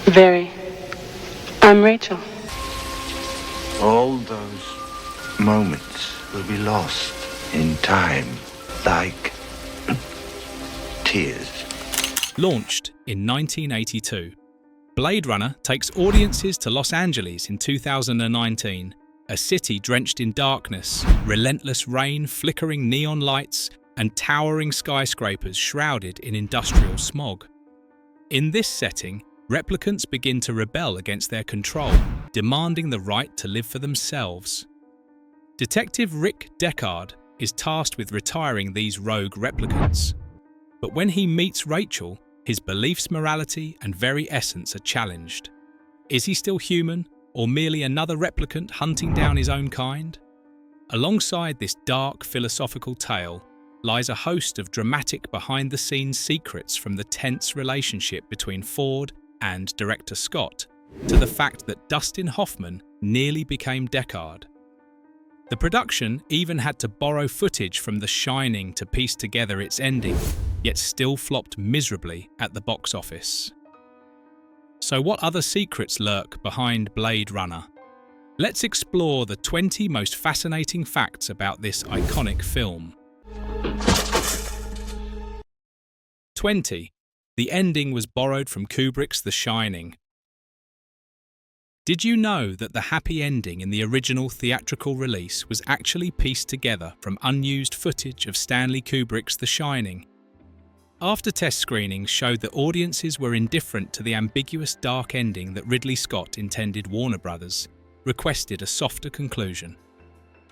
Very. I'm Rachel. All those moments will be lost in time, like tears. Launched in 1982, Blade Runner takes audiences to Los Angeles in 2019, a city drenched in darkness, relentless rain, flickering neon lights, and towering skyscrapers shrouded in industrial smog. In this setting, replicants begin to rebel against their control, demanding the right to live for themselves. Detective Rick Deckard is tasked with retiring these rogue replicants. But when he meets Rachel, his beliefs, morality, and very essence are challenged. Is he still human, or merely another replicant hunting down his own kind? Alongside this dark philosophical tale lies a host of dramatic behind-the-scenes secrets, from the tense relationship between Ford and director Scott to the fact that Dustin Hoffman nearly became Deckard. The production even had to borrow footage from The Shining to piece together its ending, yet still flopped miserably at the box office. So what other secrets lurk behind Blade Runner? Let's explore the 20 most fascinating facts about this iconic film. 20. The ending was borrowed from Kubrick's The Shining. Did you know that the happy ending in the original theatrical release was actually pieced together from unused footage of Stanley Kubrick's The Shining? After test screenings showed that audiences were indifferent to the ambiguous dark ending that Ridley Scott intended, Warner Brothers requested a softer conclusion.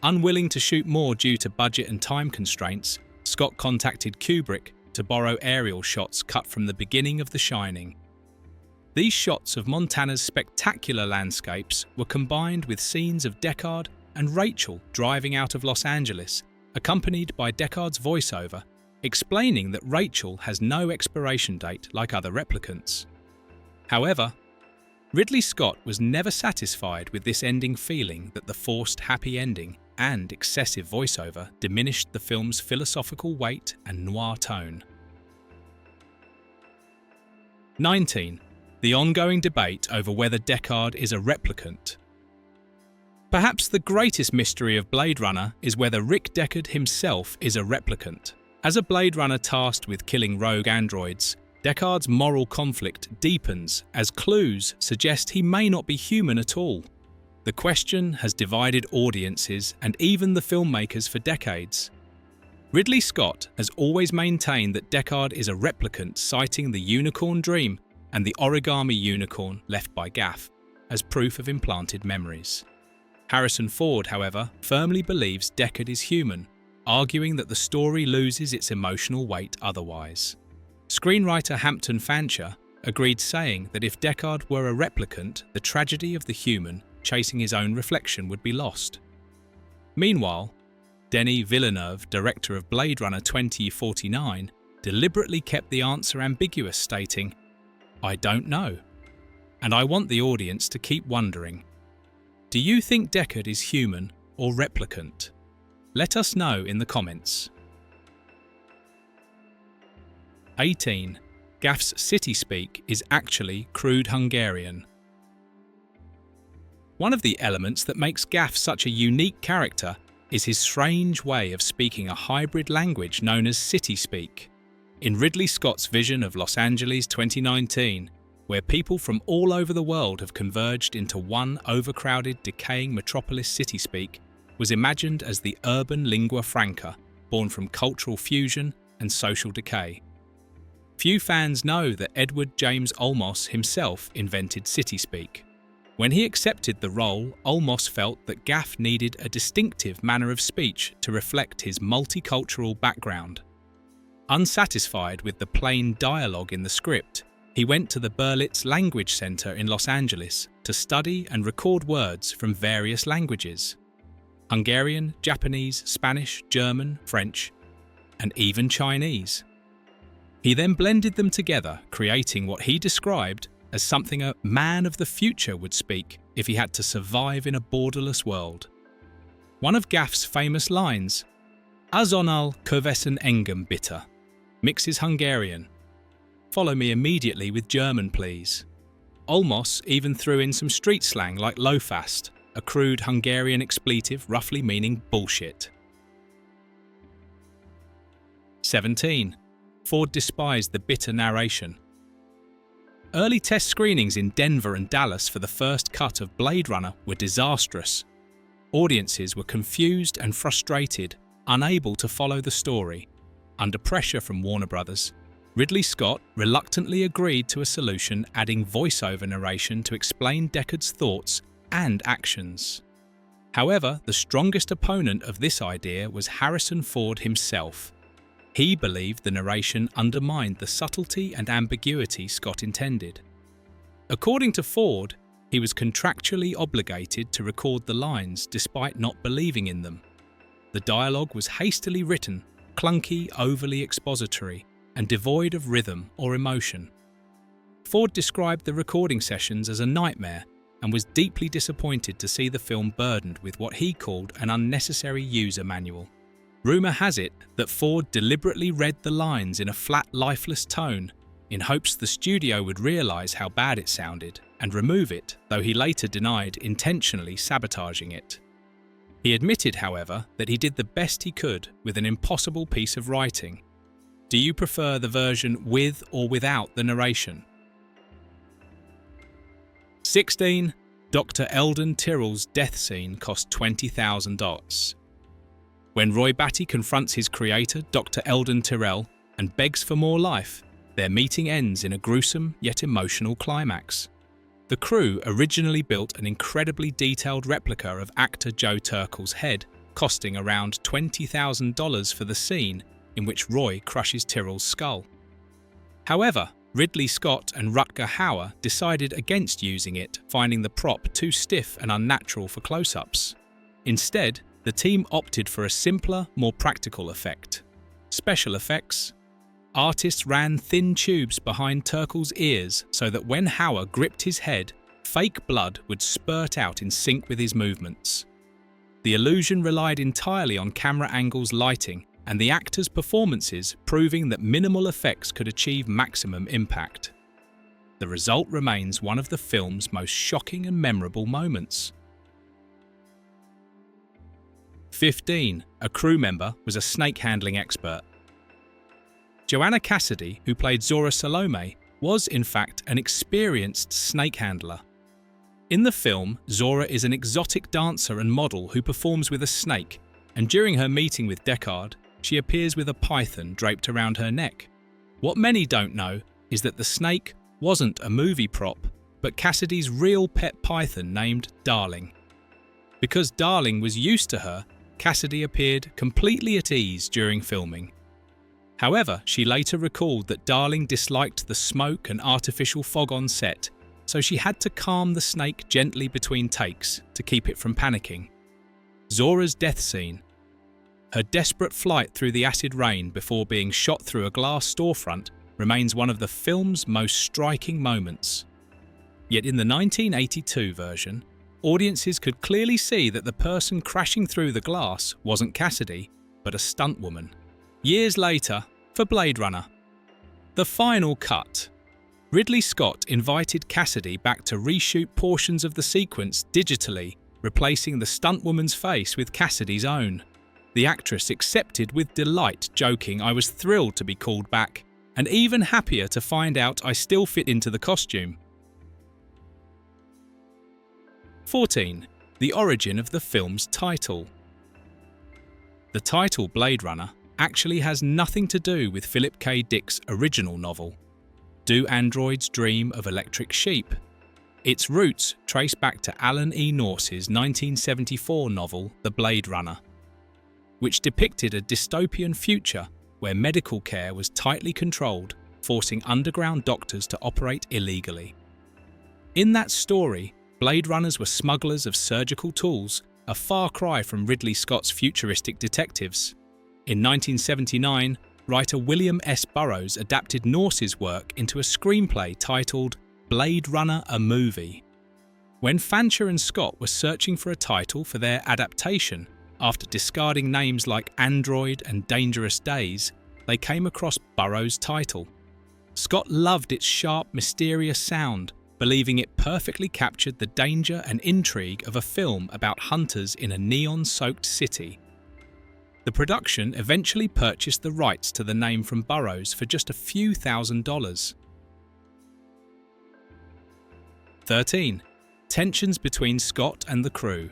Unwilling to shoot more due to budget and time constraints, Scott contacted Kubrick to borrow aerial shots cut from the beginning of The Shining. These shots of Montana's spectacular landscapes were combined with scenes of Deckard and Rachel driving out of Los Angeles, accompanied by Deckard's voiceover, explaining that Rachel has no expiration date like other replicants. However, Ridley Scott was never satisfied with this ending, feeling that the forced happy ending and excessive voiceover diminished the film's philosophical weight and noir tone. 19. The ongoing debate over whether Deckard is a replicant. Perhaps the greatest mystery of Blade Runner is whether Rick Deckard himself is a replicant. As a Blade Runner tasked with killing rogue androids, Deckard's moral conflict deepens as clues suggest he may not be human at all. The question has divided audiences and even the filmmakers for decades. Ridley Scott has always maintained that Deckard is a replicant, citing the unicorn dream and the origami unicorn left by Gaff as proof of implanted memories. Harrison Ford, however, firmly believes Deckard is human, arguing that the story loses its emotional weight otherwise. Screenwriter Hampton Fancher agreed, saying that if Deckard were a replicant, the tragedy of the human chasing his own reflection would be lost. Meanwhile, Denis Villeneuve, director of Blade Runner 2049, deliberately kept the answer ambiguous, stating, "I don't know, and I want the audience to keep wondering. Do you think Deckard is human or replicant? Let us know in the comments." 18. Gaff's city speak is actually crude Hungarian. One of the elements that makes Gaff such a unique character is his strange way of speaking a hybrid language known as city speak. In Ridley Scott's vision of Los Angeles 2019, where people from all over the world have converged into one overcrowded, decaying metropolis, city speak was imagined as the urban lingua franca, born from cultural fusion and social decay. Few fans know that Edward James Olmos himself invented city speak. When he accepted the role, Olmos felt that Gaff needed a distinctive manner of speech to reflect his multicultural background. Unsatisfied with the plain dialogue in the script, he went to the Berlitz Language Center in Los Angeles to study and record words from various languages: Hungarian, Japanese, Spanish, German, French, and even Chinese. He then blended them together, creating what he described as something a man of the future would speak if he had to survive in a borderless world. One of Gaff's famous lines, "Azonnal kövesen engem bitte," mixes Hungarian. "Follow me immediately with German, please." Olmos even threw in some street slang like lofast, a crude Hungarian expletive roughly meaning bullshit. 17. Ford despised the bitter narration. Early test screenings in Denver and Dallas for the first cut of Blade Runner were disastrous. Audiences were confused and frustrated, unable to follow the story. Under pressure from Warner Brothers, Ridley Scott reluctantly agreed to a solution adding voiceover narration to explain Deckard's thoughts and actions. However, the strongest opponent of this idea was Harrison Ford himself. He believed the narration undermined the subtlety and ambiguity Scott intended. According to Ford, he was contractually obligated to record the lines despite not believing in them. The dialogue was hastily written, clunky, overly expository, and devoid of rhythm or emotion. Ford described the recording sessions as a nightmare and was deeply disappointed to see the film burdened with what he called an unnecessary user manual. Rumour has it that Ford deliberately read the lines in a flat, lifeless tone in hopes the studio would realise how bad it sounded and remove it, though he later denied intentionally sabotaging it. He admitted, however, that he did the best he could with an impossible piece of writing. Do you prefer the version with or without the narration? 16. Dr. Eldon Tyrrell's death scene cost $20,000. When Roy Batty confronts his creator, Dr. Eldon Tyrrell, and begs for more life, their meeting ends in a gruesome yet emotional climax. The crew originally built an incredibly detailed replica of actor Joe Turkel's head, costing around $20,000 for the scene in which Roy crushes Tyrrell's skull. However, Ridley Scott and Rutger Hauer decided against using it, finding the prop too stiff and unnatural for close-ups. Instead, the team opted for a simpler, more practical effect. Special effects. Artists ran thin tubes behind Turkel's ears so that when Hauer gripped his head, fake blood would spurt out in sync with his movements. The illusion relied entirely on camera angles, lighting, and the actors' performances, proving that minimal effects could achieve maximum impact. The result remains one of the film's most shocking and memorable moments. 15. A crew member was a snake handling expert. Joanna Cassidy, who played Zora Salome, was in fact an experienced snake handler. In the film, Zora is an exotic dancer and model who performs with a snake, and during her meeting with Deckard, she appears with a python draped around her neck. What many don't know is that the snake wasn't a movie prop, but Cassidy's real pet python named Darling. Because Darling was used to her, Cassidy appeared completely at ease during filming. However, she later recalled that Darling disliked the smoke and artificial fog on set, so she had to calm the snake gently between takes to keep it from panicking. Zora's death scene. Her desperate flight through the acid rain before being shot through a glass storefront remains one of the film's most striking moments. Yet in the 1982 version, audiences could clearly see that the person crashing through the glass wasn't Cassidy, but a stuntwoman. Years later, for Blade Runner. The final cut. Ridley Scott invited Cassidy back to reshoot portions of the sequence digitally, replacing the stuntwoman's face with Cassidy's own. The actress accepted with delight, joking, "I was thrilled to be called back, and even happier to find out I still fit into the costume." 14. The origin of the film's title. The title Blade Runner actually has nothing to do with Philip K. Dick's original novel, Do Androids Dream of Electric Sheep? Its roots trace back to Alan E. Nourse's 1974 novel The Blade Runner, which depicted a dystopian future where medical care was tightly controlled, forcing underground doctors to operate illegally. In that story, Blade Runners were smugglers of surgical tools, a far cry from Ridley Scott's futuristic detectives. In 1979, writer William S. Burroughs adapted Nourse's work into a screenplay titled Blade Runner: A Movie. When Fancher and Scott were searching for a title for their adaptation, after discarding names like Android and Dangerous Days, they came across Burroughs' title. Scott loved its sharp, mysterious sound, believing it perfectly captured the danger and intrigue of a film about hunters in a neon-soaked city. The production eventually purchased the rights to the name from Burroughs for just a few $1,000s. 13. Tensions between Scott and the crew.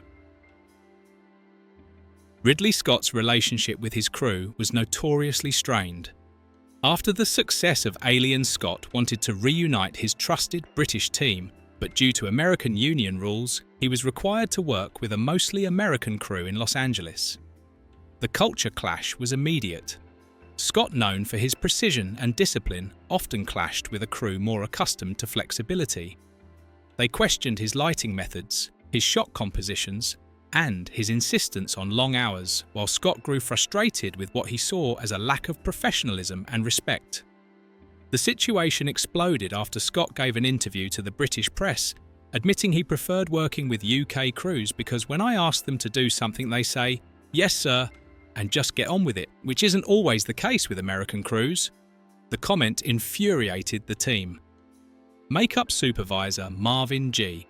Ridley Scott's relationship with his crew was notoriously strained. After the success of Alien, Scott wanted to reunite his trusted British team, but due to American union rules, he was required to work with a mostly American crew in Los Angeles. The culture clash was immediate. Scott, known for his precision and discipline, often clashed with a crew more accustomed to flexibility. They questioned his lighting methods, his shot compositions, and his insistence on long hours, while Scott grew frustrated with what he saw as a lack of professionalism and respect. The situation exploded after Scott gave an interview to the British press, admitting he preferred working with UK crews because when I ask them to do something they say, "Yes sir," and just get on with it, which isn't always the case with American crews. The comment infuriated the team. Makeup supervisor Marvin G.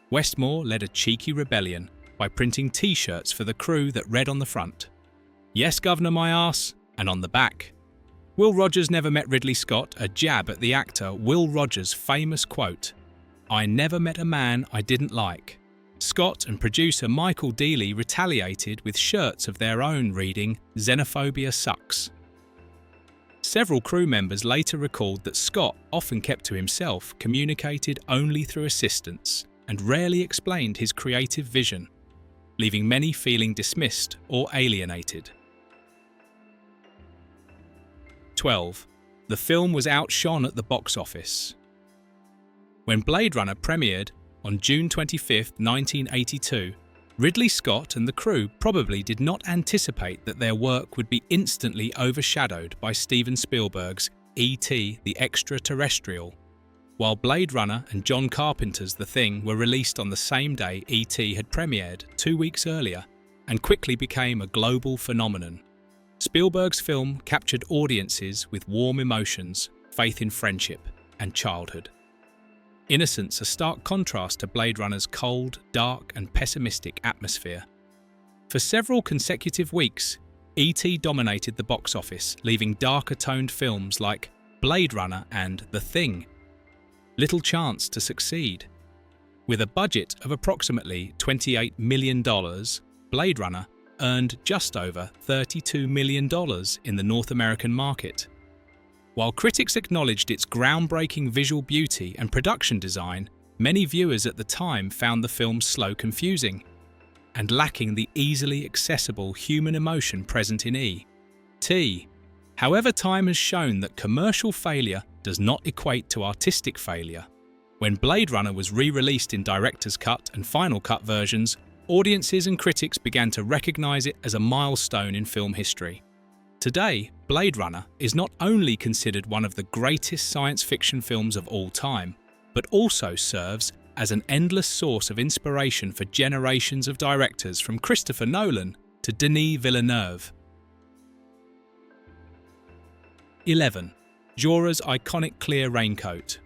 Westmore led a cheeky rebellion by printing T-shirts for the crew that read on the front, "Yes, Governor, my arse," and on the back, "Will Rogers never met Ridley Scott," a jab at the actor Will Rogers' famous quote, "I never met a man I didn't like." Scott and producer Michael Dealey retaliated with shirts of their own reading, "Xenophobia sucks." Several crew members later recalled that Scott often kept to himself, communicated only through assistants, and rarely explained his creative vision, leaving many feeling dismissed or alienated. 12. The film was outshone at the box office. When Blade Runner premiered on June 25, 1982, Ridley Scott and the crew probably did not anticipate that their work would be instantly overshadowed by Steven Spielberg's E.T. the Extraterrestrial. While Blade Runner and John Carpenter's The Thing were released on the same day E.T. had premiered 2 weeks earlier and quickly became a global phenomenon. Spielberg's film captured audiences with warm emotions, faith in friendship, and childhood. Innocence, a stark contrast to Blade Runner's cold, dark, and pessimistic atmosphere. For several consecutive weeks, E.T. dominated the box office, leaving darker-toned films like Blade Runner and The Thing little chance to succeed. With a budget of approximately $28 million, Blade Runner earned just over $32 million in the North American market. While critics acknowledged its groundbreaking visual beauty and production design, many viewers at the time found the film slow, confusing, and lacking the easily accessible human emotion present in E.T. However, time has shown that commercial failure does not equate to artistic failure. When Blade Runner was re-released in director's cut and final cut versions, audiences and critics began to recognize it as a milestone in film history. Today, Blade Runner is not only considered one of the greatest science fiction films of all time, but also serves as an endless source of inspiration for generations of directors from Christopher Nolan to Denis Villeneuve. 11. Jorah's iconic clear raincoat.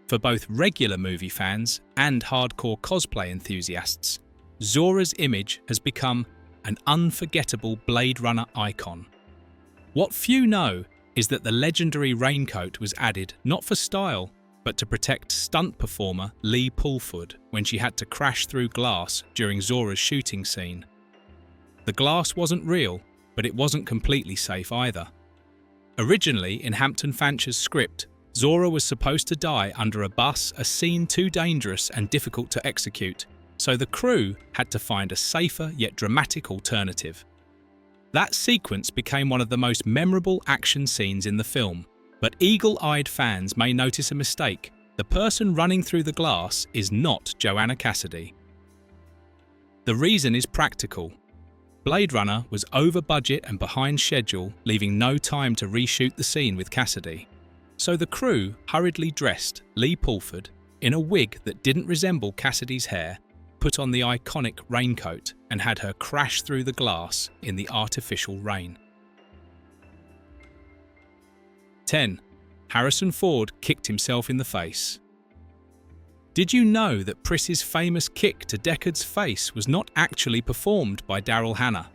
For both regular movie fans and hardcore cosplay enthusiasts, Jorah's image has become an unforgettable Blade Runner icon. What few know is that the legendary raincoat was added not for style, but to protect stunt performer Lee Pulford when she had to crash through glass during Jorah's shooting scene. The glass wasn't real, but it wasn't completely safe either. Originally, in Hampton Fancher's script, Jorah was supposed to die under a bus, a scene too dangerous and difficult to execute, so the crew had to find a safer yet dramatic alternative. That sequence became one of the most memorable action scenes in the film, but eagle-eyed fans may notice a mistake. The person running through the glass is not Joanna Cassidy. The reason is practical. Blade Runner was over budget and behind schedule, leaving no time to reshoot the scene with Cassidy. So the crew hurriedly dressed Lee Pulford in a wig that didn't resemble Cassidy's hair, put on the iconic raincoat, and had her crash through the glass in the artificial rain. 10. Harrison Ford kicked himself in the face. Did you know that Priss's famous kick to Deckard's face was not actually performed by Daryl Hannah?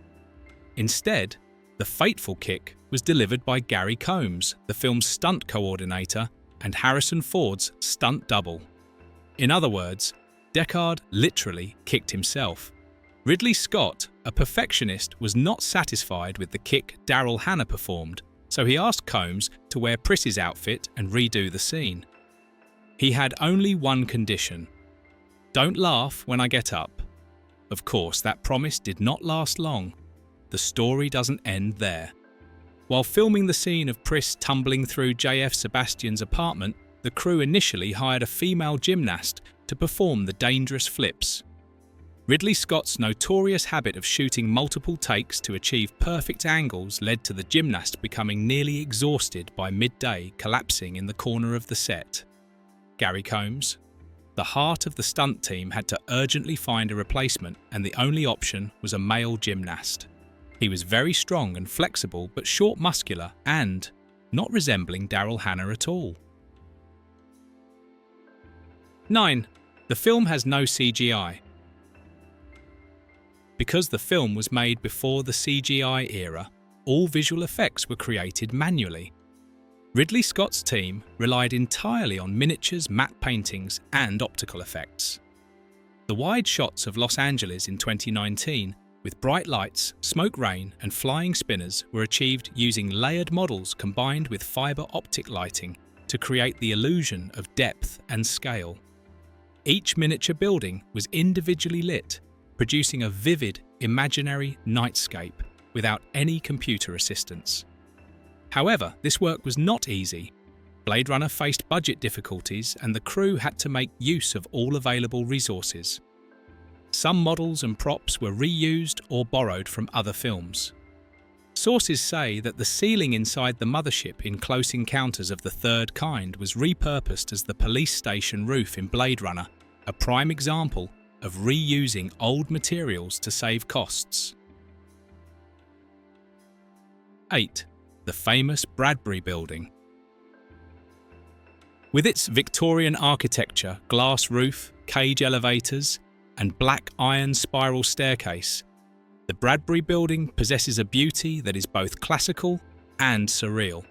Instead, the fateful kick was delivered by Gary Combs, the film's stunt coordinator and Harrison Ford's stunt double. In other words, Deckard literally kicked himself. Ridley Scott, a perfectionist, was not satisfied with the kick Daryl Hannah performed, so he asked Combs to wear Priss's outfit and redo the scene. He had only one condition: don't laugh when I get up. Of course, that promise did not last long. The story doesn't end there. While filming the scene of Priss tumbling through J.F. Sebastian's apartment, the crew initially hired a female gymnast to perform the dangerous flips. Ridley Scott's notorious habit of shooting multiple takes to achieve perfect angles led to the gymnast becoming nearly exhausted by midday, collapsing in the corner of the set. Gary Combs, the heart of the stunt team, had to urgently find a replacement, and the only option was a male gymnast. He was very strong and flexible, but short, muscular, and not resembling Daryl Hannah at all. 9. The film has no CGI. Because the film was made before the CGI era, all visual effects were created manually. Ridley Scott's team relied entirely on miniatures, matte paintings, and optical effects. The wide shots of Los Angeles in 2019, with bright lights, smoke rain, and flying spinners, were achieved using layered models combined with fiber optic lighting to create the illusion of depth and scale. Each miniature building was individually lit, producing a vivid, imaginary nightscape without any computer assistance. However, this work was not easy. Blade Runner faced budget difficulties, and the crew had to make use of all available resources. Some models and props were reused or borrowed from other films. Sources say that the ceiling inside the mothership in Close Encounters of the Third Kind was repurposed as the police station roof in Blade Runner, a prime example of reusing old materials to save costs. 8. The famous Bradbury Building. With its Victorian architecture, glass roof, cage elevators, and black iron spiral staircase, the Bradbury Building possesses a beauty that is both classical and surreal.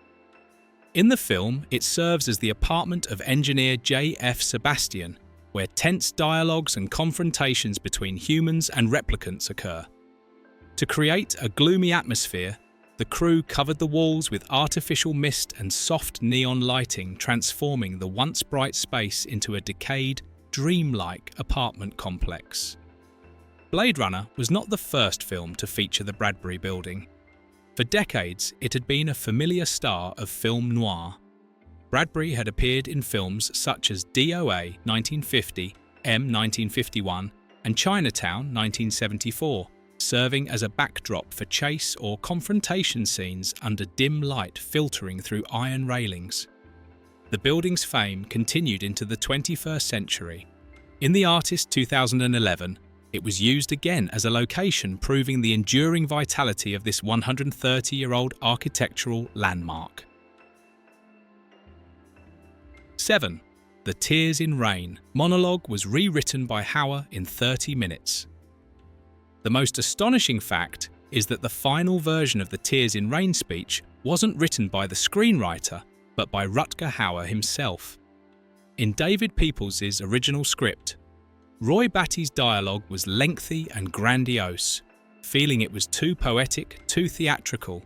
In the film, it serves as the apartment of engineer J.F. Sebastian, where tense dialogues and confrontations between humans and replicants occur. To create a gloomy atmosphere, the crew covered the walls with artificial mist and soft neon lighting, transforming the once bright space into a decayed, dreamlike apartment complex. Blade Runner was not the first film to feature the Bradbury Building. For decades, it had been a familiar star of film noir. Bradbury had appeared in films such as DOA 1950, M 1951, and Chinatown 1974, serving as a backdrop for chase or confrontation scenes under dim light filtering through iron railings. The building's fame continued into the 21st century. In The Artist 2011, it was used again as a location, proving the enduring vitality of this 130-year-old architectural landmark. 7. The Tears in Rain monologue was rewritten by Hauer in 30 minutes. The most astonishing fact is that the final version of the Tears in Rain speech wasn't written by the screenwriter, but by Rutger Hauer himself. In David Peoples' original script, Roy Batty's dialogue was lengthy and grandiose, feeling it was too poetic, too theatrical.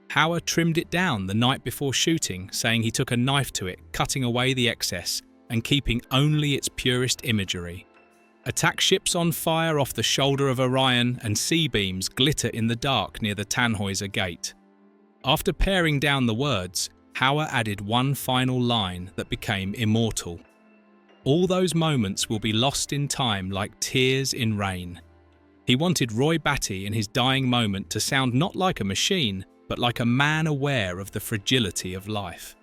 Hauer trimmed it down the night before shooting, saying he took a knife to it, cutting away the excess and keeping only its purest imagery. Attack ships on fire off the shoulder of Orion, and sea beams glitter in the dark near the Tannhäuser Gate. After paring down the words, Hauer added one final line that became immortal. All those moments will be lost in time like tears in rain. He wanted Roy Batty in his dying moment to sound not like a machine, but like a man aware of the fragility of life.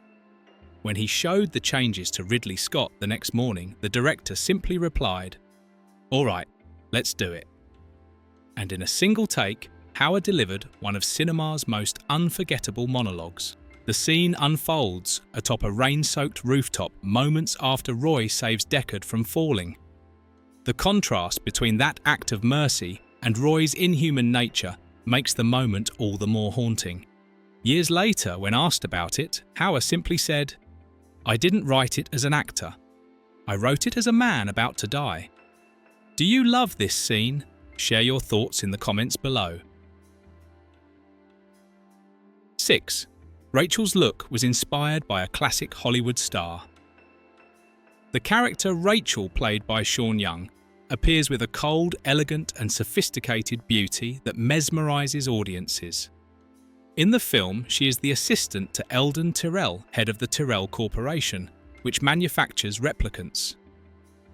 When he showed the changes to Ridley Scott the next morning, the director simply replied, "All right, let's do it." And in a single take, Hauer delivered one of cinema's most unforgettable monologues. The scene unfolds atop a rain-soaked rooftop moments after Roy saves Deckard from falling. The contrast between that act of mercy and Roy's inhuman nature makes the moment all the more haunting. Years later, when asked about it, Hauer simply said, "I didn't write it as an actor. I wrote it as a man about to die." Do you love this scene? Share your thoughts in the comments below. 6. Rachel's look was inspired by a classic Hollywood star. The character Rachel, played by Sean Young, appears with a cold, elegant and sophisticated beauty that mesmerizes audiences. In the film, she is the assistant to Eldon Tyrell, head of the Tyrell Corporation, which manufactures replicants.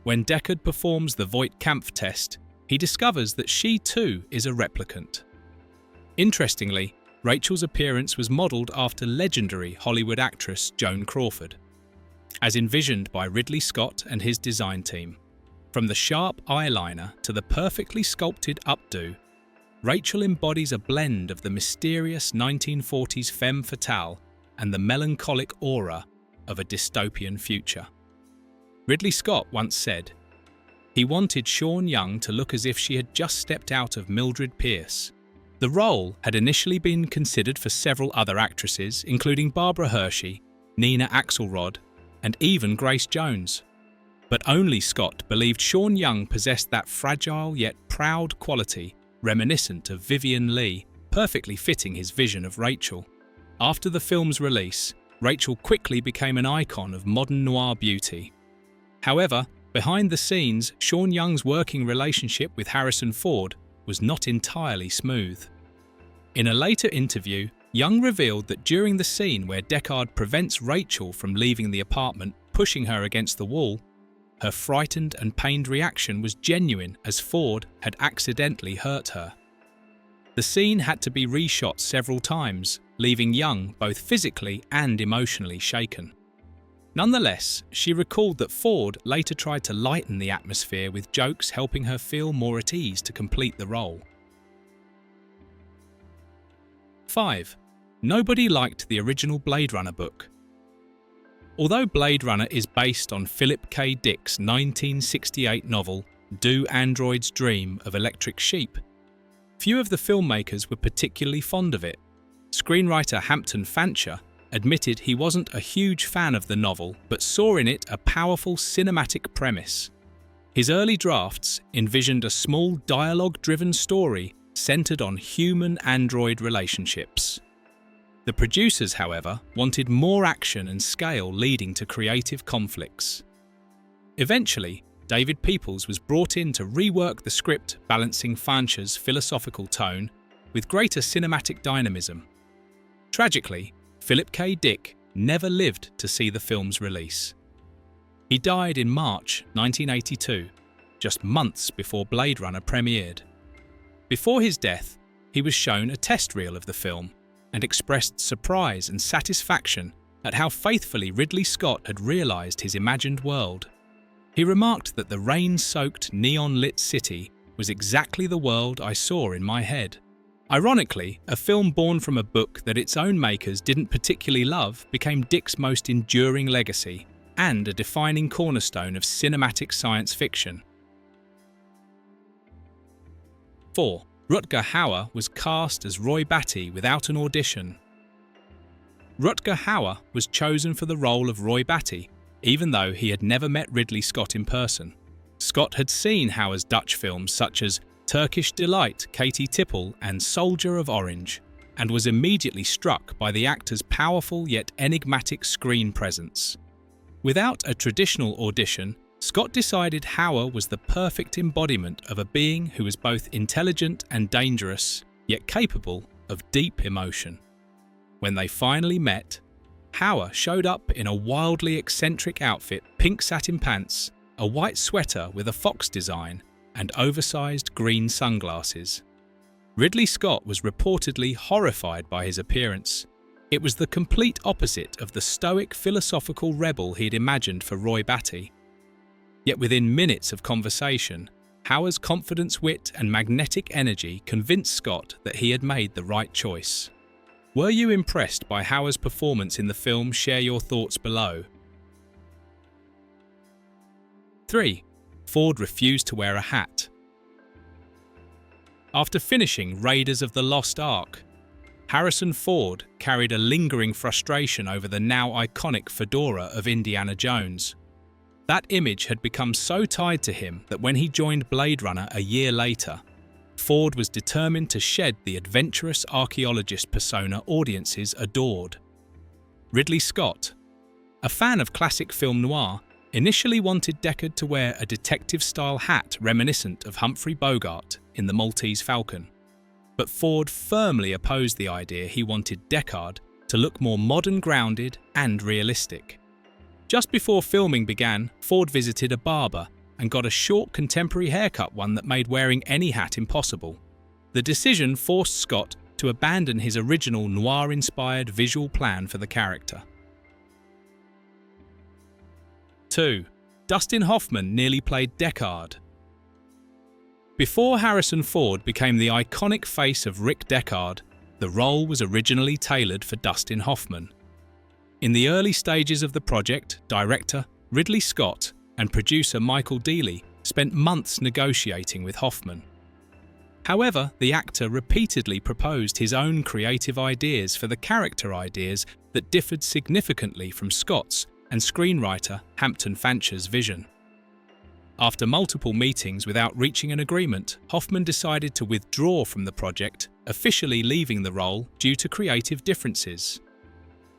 When Deckard performs the Voight-Kampff test, he discovers that she too is a replicant. Interestingly, Rachel's appearance was modelled after legendary Hollywood actress Joan Crawford, as envisioned by Ridley Scott and his design team. From the sharp eyeliner to the perfectly sculpted updo, Rachel embodies a blend of the mysterious 1940s femme fatale and the melancholic aura of a dystopian future. Ridley Scott once said, he wanted Sean Young to look as if she had just stepped out of Mildred Pierce. The role had initially been considered for several other actresses, including Barbara Hershey, Nina Axelrod, and even Grace Jones. But only Scott believed Sean Young possessed that fragile yet proud quality reminiscent of Vivien Leigh, perfectly fitting his vision of Rachel. After the film's release, Rachel quickly became an icon of modern noir beauty. However, behind the scenes, Sean Young's working relationship with Harrison Ford was not entirely smooth. In a later interview, Young revealed that during the scene where Deckard prevents Rachel from leaving the apartment, pushing her against the wall, her frightened and pained reaction was genuine, as Ford had accidentally hurt her. The scene had to be reshot several times, leaving Young both physically and emotionally shaken. Nonetheless, she recalled that Ford later tried to lighten the atmosphere with jokes helping her feel more at ease to complete the role. 5. Nobody liked the original Blade Runner book. Although Blade Runner is based on Philip K. Dick's 1968 novel Do Androids Dream of Electric Sheep, few of the filmmakers were particularly fond of it. Screenwriter Hampton Fancher admitted he wasn't a huge fan of the novel but saw in it a powerful cinematic premise. His early drafts envisioned a small dialogue-driven story centered on human-android relationships. The producers, however, wanted more action and scale, leading to creative conflicts. Eventually, David Peoples was brought in to rework the script, balancing Fancher's philosophical tone with greater cinematic dynamism. Tragically, Philip K. Dick never lived to see the film's release. He died in March 1982, just months before Blade Runner premiered. Before his death, he was shown a test reel of the film and expressed surprise and satisfaction at how faithfully Ridley Scott had realised his imagined world. He remarked that the rain-soaked, neon-lit city was exactly the world I saw in my head. Ironically, a film born from a book that its own makers didn't particularly love became Dick's most enduring legacy and a defining cornerstone of cinematic science fiction. 4. Rutger Hauer was cast as Roy Batty without an audition. Rutger Hauer was chosen for the role of Roy Batty, even though he had never met Ridley Scott in person. Scott had seen Hauer's Dutch films such as Turkish Delight, Katie Tipple and Soldier of Orange, and was immediately struck by the actor's powerful yet enigmatic screen presence. Without a traditional audition, Scott decided Hauer was the perfect embodiment of a being who was both intelligent and dangerous, yet capable of deep emotion. When they finally met, Hauer showed up in a wildly eccentric outfit, pink satin pants, a white sweater with a fox design, and oversized green sunglasses. Ridley Scott was reportedly horrified by his appearance. It was the complete opposite of the stoic philosophical rebel he'd imagined for Roy Batty. Yet within minutes of conversation, Hauer's confidence, wit and magnetic energy convinced Scott that he had made the right choice. Were you impressed by Hauer's performance in the film? Share your thoughts below. 3. Ford refused to wear a hat. After finishing Raiders of the Lost Ark, Harrison Ford carried a lingering frustration over the now iconic fedora of Indiana Jones. That image had become so tied to him that when he joined Blade Runner a year later, Ford was determined to shed the adventurous archaeologist persona audiences adored. Ridley Scott, a fan of classic film noir, initially wanted Deckard to wear a detective-style hat reminiscent of Humphrey Bogart in The Maltese Falcon. But Ford firmly opposed the idea. He wanted Deckard to look more modern, grounded and realistic. Just before filming began, Ford visited a barber and got a short contemporary haircut, one that made wearing any hat impossible. The decision forced Scott to abandon his original noir-inspired visual plan for the character. 2. Dustin Hoffman nearly played Deckard. Before Harrison Ford became the iconic face of Rick Deckard, the role was originally tailored for Dustin Hoffman. In the early stages of the project, director Ridley Scott and producer Michael Dealey spent months negotiating with Hoffman. However, the actor repeatedly proposed his own creative ideas for the character ideas that differed significantly from Scott's and screenwriter Hampton Fancher's vision. After multiple meetings without reaching an agreement, Hoffman decided to withdraw from the project, officially leaving the role due to creative differences.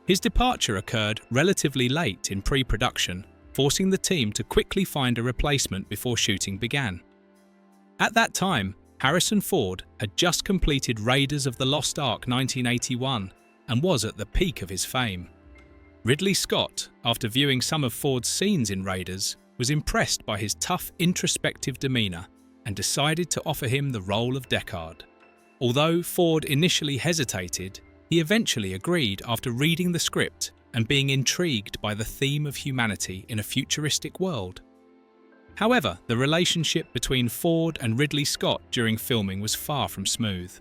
His departure occurred relatively late in pre-production, forcing the team to quickly find a replacement before shooting began. At that time, Harrison Ford had just completed Raiders of the Lost Ark 1981 and was at the peak of his fame. Ridley Scott, after viewing some of Ford's scenes in Raiders, was impressed by his tough, introspective demeanour and decided to offer him the role of Deckard. Although Ford initially hesitated, he eventually agreed after reading the script and being intrigued by the theme of humanity in a futuristic world. However, the relationship between Ford and Ridley Scott during filming was far from smooth.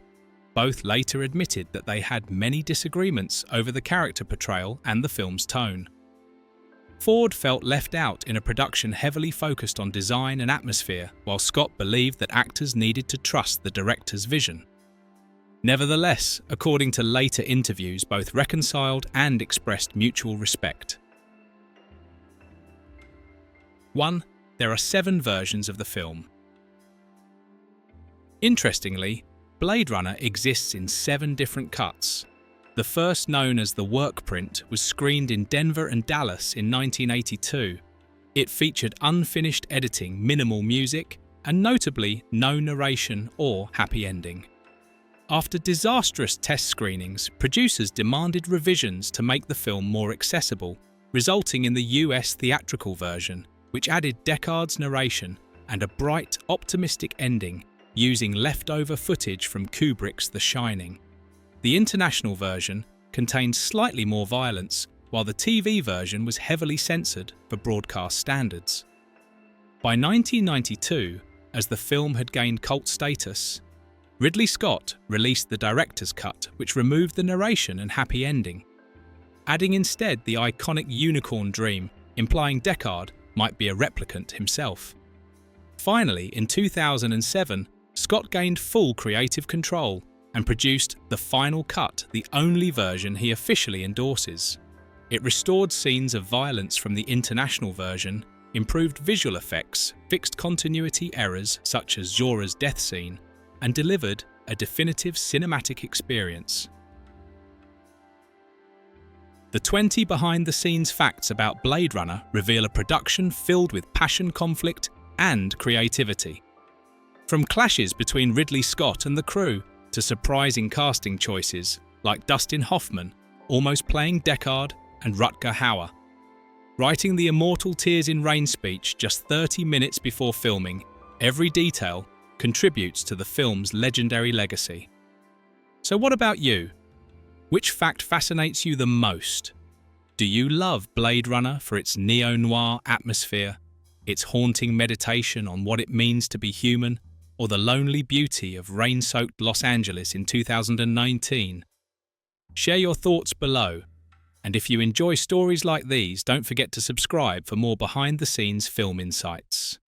Both later admitted that they had many disagreements over the character portrayal and the film's tone. Ford felt left out in a production heavily focused on design and atmosphere, while Scott believed that actors needed to trust the director's vision. Nevertheless, according to later interviews, both reconciled and expressed mutual respect. 1. There are 7 versions of the film. Interestingly, Blade Runner exists in 7 different cuts. The first, known as the work print, was screened in Denver and Dallas in 1982. It featured unfinished editing, minimal music, and notably no narration or happy ending. After disastrous test screenings, producers demanded revisions to make the film more accessible, resulting in the US theatrical version, which added Deckard's narration and a bright, optimistic ending, using leftover footage from Kubrick's The Shining. The international version contained slightly more violence, while the TV version was heavily censored for broadcast standards. By 1992, as the film had gained cult status, Ridley Scott released the director's cut, which removed the narration and happy ending, adding instead the iconic unicorn dream, implying Deckard might be a replicant himself. Finally, in 2007, Scott gained full creative control and produced the final cut, the only version he officially endorses. It restored scenes of violence from the international version, improved visual effects, fixed continuity errors such as Jorah's death scene, and delivered a definitive cinematic experience. The 20 behind-the-scenes facts about Blade Runner reveal a production filled with passion, conflict, and creativity. From clashes between Ridley Scott and the crew to surprising casting choices like Dustin Hoffman almost playing Deckard and Rutger Hauer. Writing the immortal Tears in Rain speech just 30 minutes before filming, every detail contributes to the film's legendary legacy. So what about you? Which fact fascinates you the most? Do you love Blade Runner for its neo-noir atmosphere, its haunting meditation on what it means to be human, or the lonely beauty of rain-soaked Los Angeles in 2019? Share your thoughts below. And if you enjoy stories like these, don't forget to subscribe for more behind-the-scenes film insights.